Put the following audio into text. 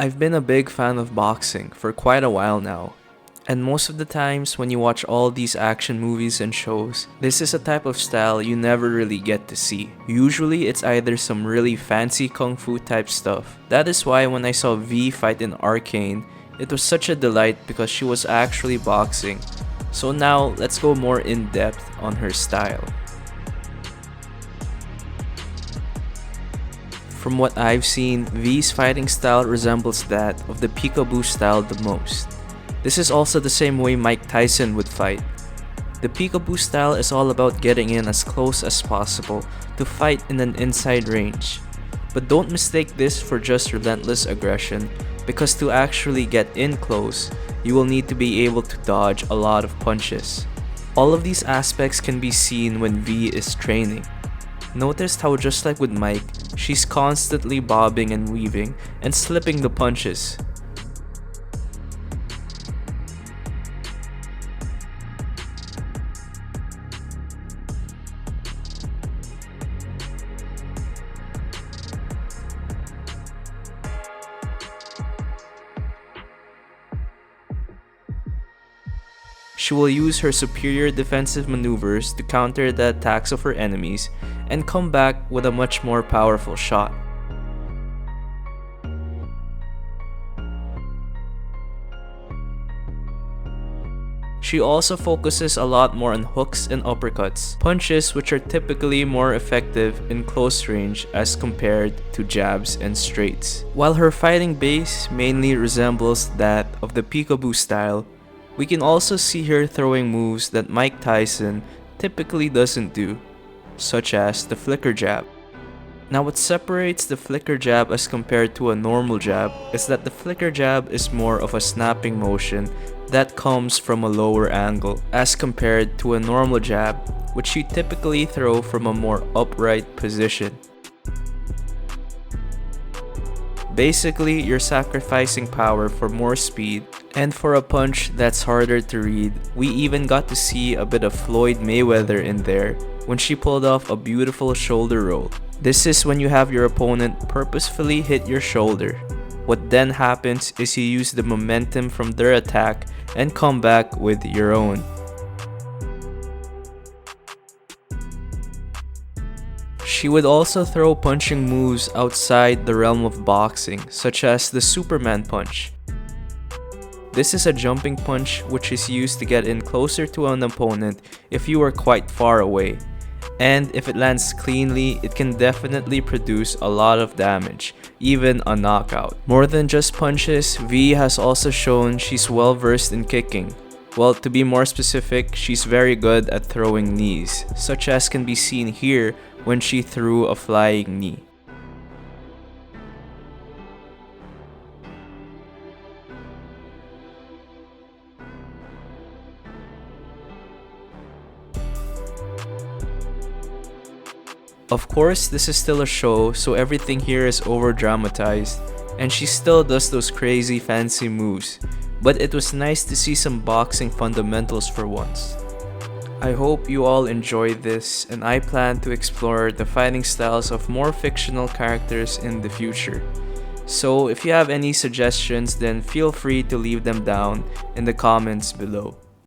I've been a big fan of boxing for quite a while now. And most of the times when you watch all these action movies and shows, this is a type of style you never really get to see. Usually it's either some really fancy kung fu type stuff. That is why when I saw V fight in Arcane, it was such a delight because she was actually boxing. So now let's go more in depth on her style. From what I've seen, V's fighting style resembles that of the Peekaboo Style the most. This is also the same way Mike Tyson would fight. The Peekaboo Style is all about getting in as close as possible to fight in an inside range. But don't mistake this for just relentless aggression, because to actually get in close, you will need to be able to dodge a lot of punches. All of these aspects can be seen when V is training. Notice how just like with Mike, she's constantly bobbing and weaving and slipping the punches. She will use her superior defensive maneuvers to counter the attacks of her enemies and come back with a much more powerful shot. She also focuses a lot more on hooks and uppercuts, punches which are typically more effective in close range as compared to jabs and straights. While her fighting base mainly resembles that of the Peekaboo Style, we can also see her throwing moves that Mike Tyson typically doesn't do, such as the flicker jab. Now what separates the flicker jab as compared to a normal jab is that the flicker jab is more of a snapping motion that comes from a lower angle as compared to a normal jab, which you typically throw from a more upright position. Basically, you're sacrificing power for more speed, and for a punch that's harder to read, we even got to see a bit of Floyd Mayweather in there when she pulled off a beautiful shoulder roll. This is when you have your opponent purposefully hit your shoulder. What then happens is you use the momentum from their attack and come back with your own. She would also throw punching moves outside the realm of boxing, such as the Superman punch. This is a jumping punch which is used to get in closer to an opponent if you are quite far away. And if it lands cleanly, it can definitely produce a lot of damage, even a knockout. More than just punches, V has also shown she's well versed in kicking. Well, to be more specific, she's very good at throwing knees, such as can be seen here when she threw a flying knee. Of course, this is still a show, so everything here is over-dramatized, and she still does those crazy fancy moves, but it was nice to see some boxing fundamentals for once. I hope you all enjoyed this, and I plan to explore the fighting styles of more fictional characters in the future. So if you have any suggestions, then feel free to leave them down in the comments below.